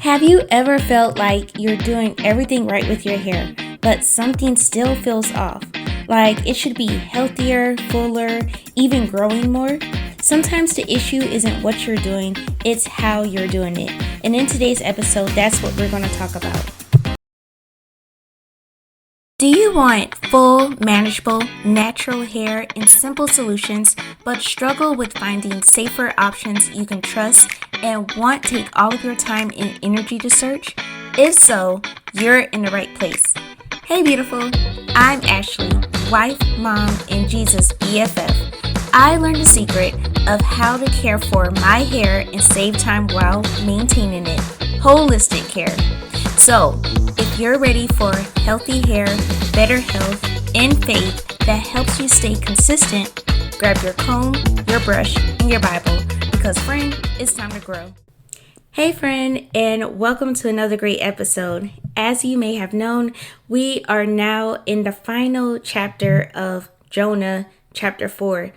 Have you ever felt like you're doing everything right with your hair, but something still feels off? Like it should be healthier, fuller, even growing more? Sometimes the issue isn't what you're doing, it's how you're doing it. And in today's episode, that's what we're going to talk about. Do you want full, manageable, natural hair and simple solutions, but struggle with finding safer options you can trust and want to take all of your time and energy to search? If so, you're in the right place. Hey beautiful, I'm Ashley, wife, mom, and Jesus BFF. I learned the secret of how to care for my hair and save time while maintaining it. Holistic care. So, if you're ready for healthy hair, better health, and faith that helps you stay consistent, grab your comb, your brush, and your Bible, because friend, it's time to grow. Hey friend, and welcome to another great episode. As you may have known, we are now in the final chapter of Jonah, chapter 4.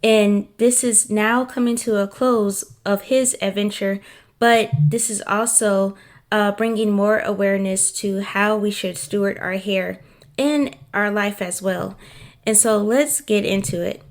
And this is now coming to a close of his adventure, but this is also bringing more awareness to how we should steward our hair in our life as well. And so let's get into it.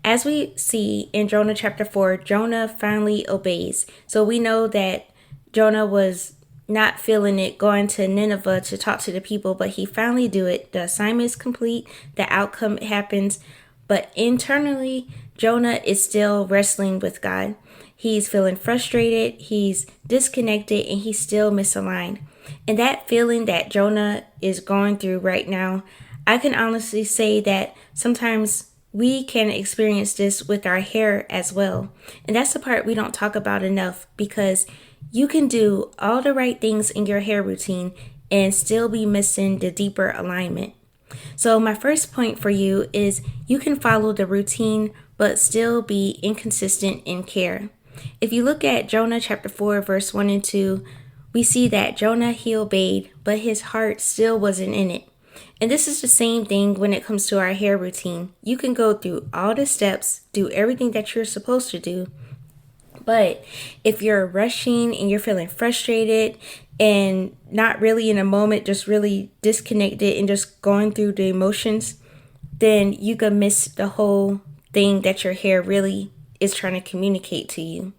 As we see in Jonah chapter 4, Jonah finally obeys. So we know that Jonah was not feeling it going to Nineveh to talk to the people, but he finally do it. The assignment is complete. The outcome happens. But internally, Jonah is still wrestling with God. He's feeling frustrated, he's disconnected, and he's still misaligned. And that feeling that Jonah is going through right now, I can honestly say that sometimes we can experience this with our hair as well. And that's the part we don't talk about enough, because you can do all the right things in your hair routine and still be missing the deeper alignment. So my first point for you is you can follow the routine but still be inconsistent in care. If you look at Jonah chapter 4 verse 1 and 2, we see that Jonah, he obeyed, but his heart still wasn't in it. And this is the same thing when it comes to our hair routine. You can go through all the steps, do everything that you're supposed to do, but if you're rushing and you're feeling frustrated and not really in a moment, just really disconnected and just going through the emotions, then you can miss the whole thing that your hair really is trying to communicate to you.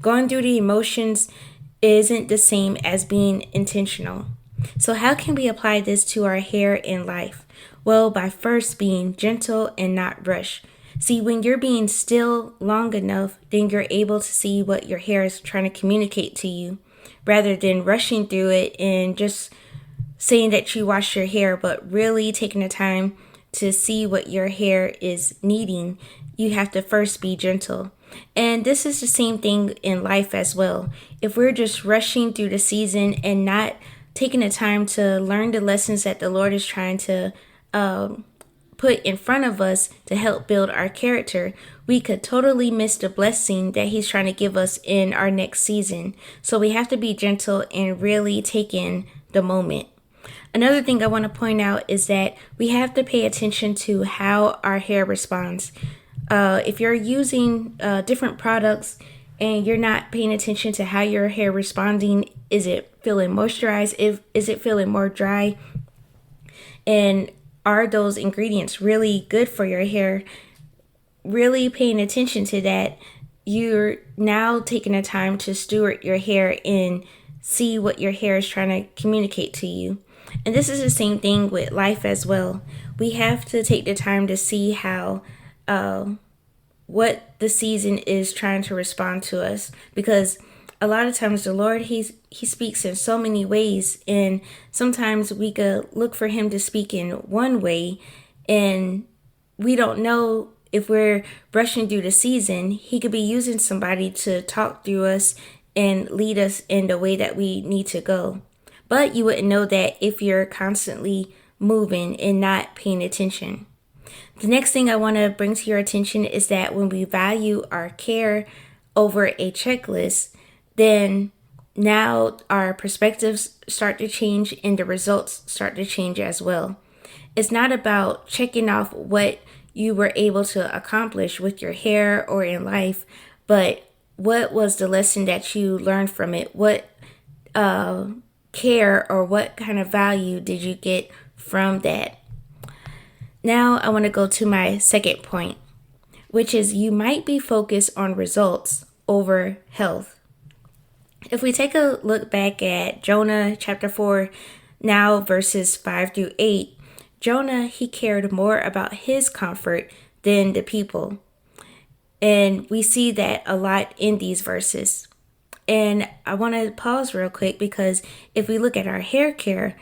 Going through the emotions isn't the same as being intentional. So how can we apply this to our hair and life? Well, by first being gentle and not rush. See, when you're being still long enough, then you're able to see what your hair is trying to communicate to you, rather than rushing through it and just saying that you wash your hair, but really taking the time to see what your hair is needing. You have to first be gentle. And this is the same thing in life as well. If we're just rushing through the season and not taking the time to learn the lessons that the Lord is trying to put in front of us to help build our character, we could totally miss the blessing that He's trying to give us in our next season. So we have to be gentle and really take in the moment. Another thing I want to point out is that we have to pay attention to how our hair responds. If you're using different products and you're not paying attention to how your hair responding, is it feeling moisturized? Is it feeling more dry? And are those ingredients really good for your hair? Really paying attention to that, you're now taking the time to steward your hair and see what your hair is trying to communicate to you. And this is the same thing with life as well. We have to take the time to see how what the season is trying to respond to us, because a lot of times the Lord, he speaks in so many ways, and sometimes we could look for him to speak in one way and we don't know if we're brushing through the season. He could be using somebody to talk through us and lead us in the way that we need to go. But you wouldn't know that if you're constantly moving and not paying attention. The next thing I want to bring to your attention is that when we value our care over a checklist, then now our perspectives start to change and the results start to change as well. It's not about checking off what you were able to accomplish with your hair or in life, but what was the lesson that you learned from it? What care or what kind of value did you get from that? Now I want to go to my second point, which is you might be focused on results over health. If we take a look back at Jonah chapter 4, now verses 5 through 8, Jonah, he cared more about his comfort than the people. And we see that a lot in these verses. And I want to pause real quick because if we look at our hair care,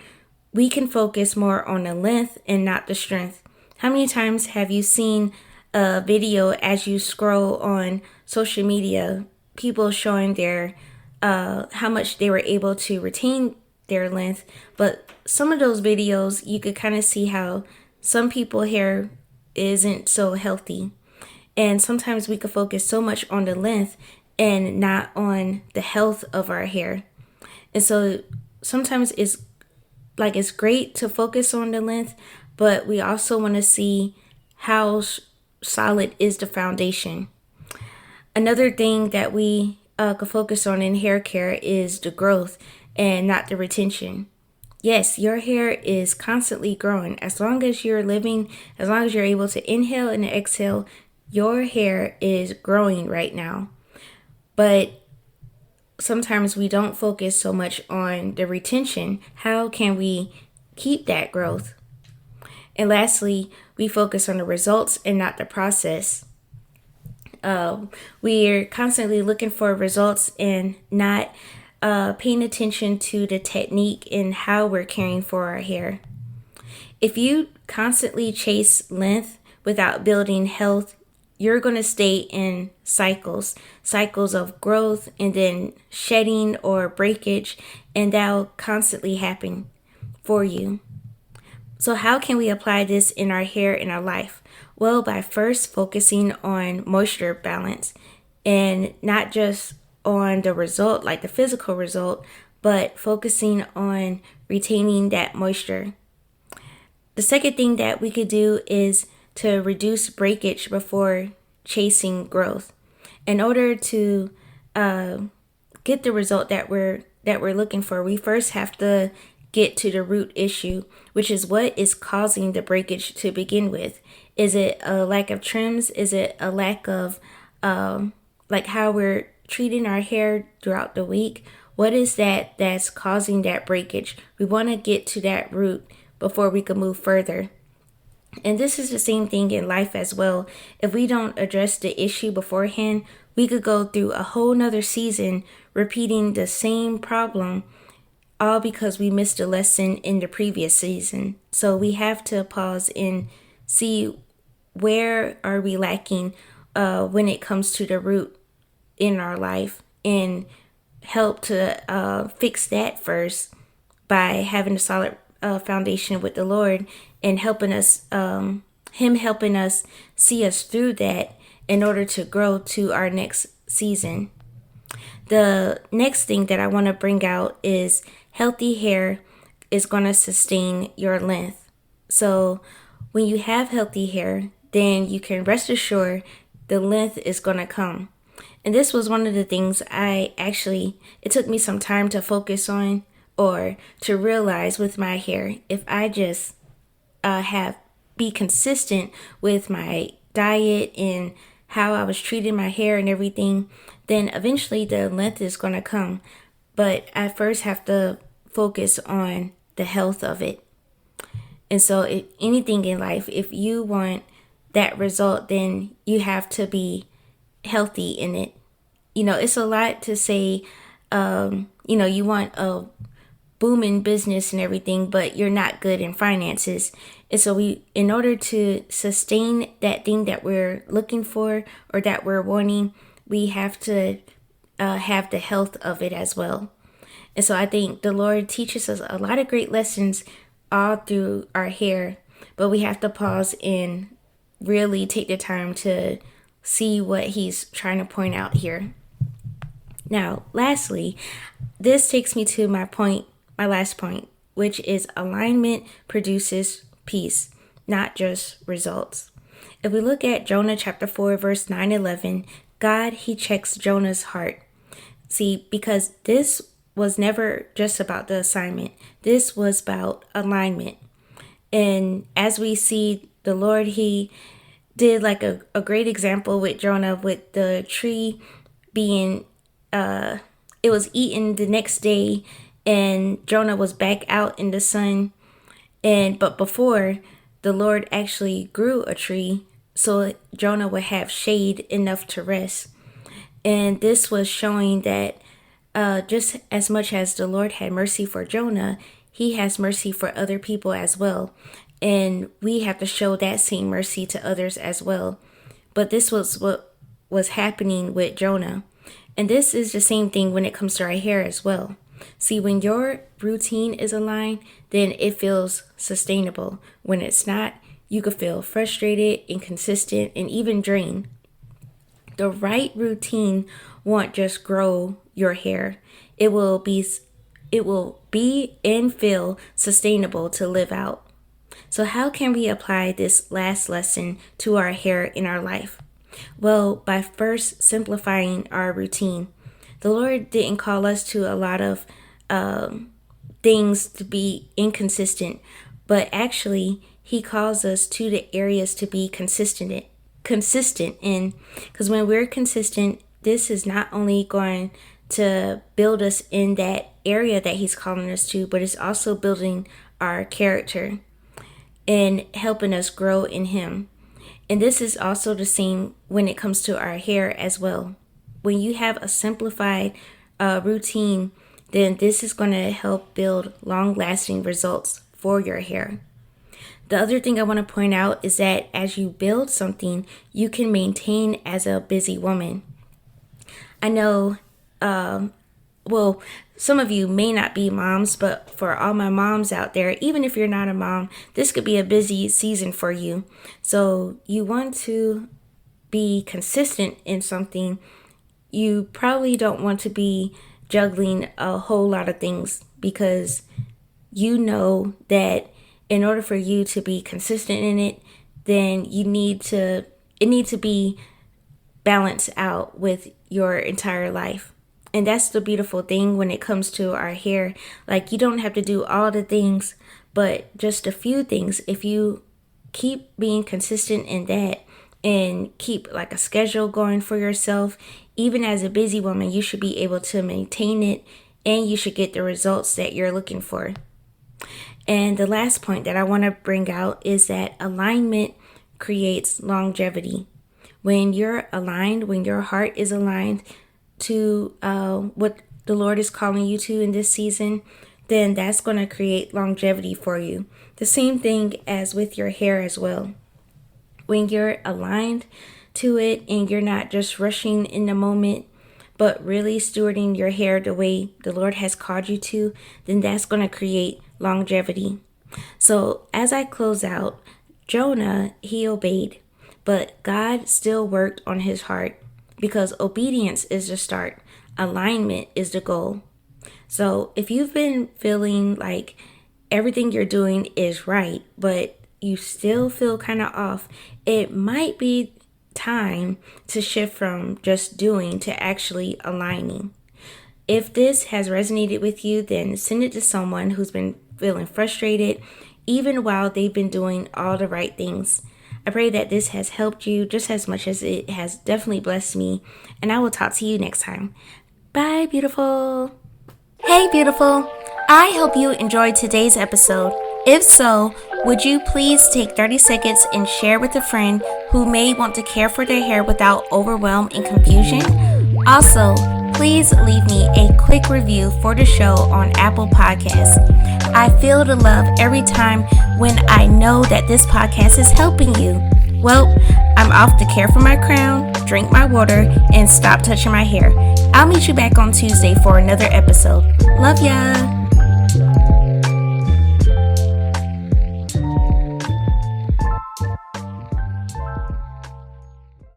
we can focus more on the length and not the strength. How many times have you seen a video as you scroll on social media, people showing their how much they were able to retain their length, but some of those videos you could kind of see how some people's hair isn't so healthy, and sometimes we could focus so much on the length and not on the health of our hair. And so sometimes it's great to focus on the length, but we also want to see how solid is the foundation. Another thing that we could focus on in hair care is the growth and not the retention. Yes, your hair is constantly growing. As long as you're living, as long as you're able to inhale and exhale, your hair is growing right now. But sometimes we don't focus so much on the retention. How can we keep that growth? And lastly, we focus on the results and not the process. We are constantly looking for results and not paying attention to the technique and how we're caring for our hair. If you constantly chase length without building health, you're going to stay in cycles of growth and then shedding or breakage, and that'll constantly happen for you. So how can we apply this in our hair, in our life? Well, by first focusing on moisture balance and not just on the result, like the physical result, but focusing on retaining that moisture. The second thing that we could do is to reduce breakage before chasing growth. In order to get the result that we're looking for, we first have to get to the root issue, which is what is causing the breakage to begin with. Is it a lack of trims? Is it a lack of how we're treating our hair throughout the week? What is that's causing that breakage? We want to get to that root before we can move further. And this is the same thing in life as well. If we don't address the issue beforehand, we could go through a whole nother season repeating the same problem, all because we missed a lesson in the previous season. So we have to pause and see where are we lacking when it comes to the root in our life, and help to fix that first by having a solid foundation with the Lord and helping us, Him helping us see us through that in order to grow to our next season. The next thing that I want to bring out is healthy hair is going to sustain your length. So when you have healthy hair, then you can rest assured the length is going to come. And this was one of the things it took me some time to focus on or to realize with my hair. If I just be consistent with my diet and how I was treating my hair and everything, then eventually the length is going to come. But I first have to focus on the health of it. And so anything in life, if you want that result, then you have to be healthy in it. It's a lot to say, you want a booming business and everything, but you're not good in finances. And so in order to sustain that thing that we're looking for or that we're wanting, we have to have the health of it as well. And so I think the Lord teaches us a lot of great lessons all through our hair, but we have to pause and really take the time to see what He's trying to point out here. Now, lastly, this takes me to my last point, which is alignment produces peace, not just results. If we look at Jonah chapter 4, verse 9-11, God, He checks Jonah's heart. See, because this was never just about the assignment. This was about alignment. And as we see the Lord, he did like a great example with Jonah, with the tree being, it was eaten the next day, and Jonah was back out in the sun. But before, the Lord actually grew a tree so Jonah would have shade enough to rest. And this was showing that just as much as the Lord had mercy for Jonah, he has mercy for other people as well. And we have to show that same mercy to others as well. But this was what was happening with Jonah. And this is the same thing when it comes to our hair as well. See, when your routine is aligned, then it feels sustainable. When it's not, you could feel frustrated, inconsistent, and even drained. The right routine won't just grow your hair. It will be and feel sustainable to live out. So how can we apply this last lesson to our hair in our life? Well, by first simplifying our routine. The Lord didn't call us to a lot of things to be inconsistent, but actually he calls us to the areas to be consistent in, because when we're consistent, this is not only going to build us in that area that he's calling us to, but it's also building our character and helping us grow in him. And this is also the same when it comes to our hair as well. When you have a simplified routine, then this is going to help build long-lasting results for your hair. The other thing I want to point out is that as you build something, you can maintain as a busy woman. I know, some of you may not be moms, but for all my moms out there, even if you're not a mom, this could be a busy season for you. So you want to be consistent in something. You probably don't want to be juggling a whole lot of things, because you know that in order for you to be consistent in it, then it needs to be balanced out with your entire life. And that's the beautiful thing when it comes to our hair. Like, you don't have to do all the things, but just a few things. If you keep being consistent in that and keep like a schedule going for yourself, even as a busy woman, you should be able to maintain it, and you should get the results that you're looking for. And the last point that I want to bring out is that alignment creates longevity. When you're aligned, when your heart is aligned to what the Lord is calling you to in this season, then that's going to create longevity for you. The same thing as with your hair as well. When you're aligned to it and you're not just rushing in the moment, but really stewarding your hair the way the Lord has called you to, then that's going to create longevity. So as I close out, Jonah, he obeyed, but God still worked on his heart, because obedience is the start. Alignment is the goal. So if you've been feeling like everything you're doing is right, but you still feel kind of off, it might be time to shift from just doing to actually aligning. If this has resonated with you, then send it to someone who's been feeling frustrated, even while they've been doing all the right things. I pray that this has helped you just as much as it has definitely blessed me, and I will talk to you next time. Bye, beautiful. Hey, beautiful. I hope you enjoyed today's episode. If so, would you please take 30 seconds and share with a friend who may want to care for their hair without overwhelm and confusion? Also, please leave me a quick review for the show on Apple Podcasts. I feel the love every time when I know that this podcast is helping you. Well, I'm off to care for my crown, drink my water, and stop touching my hair. I'll meet you back on Tuesday for another episode. Love ya!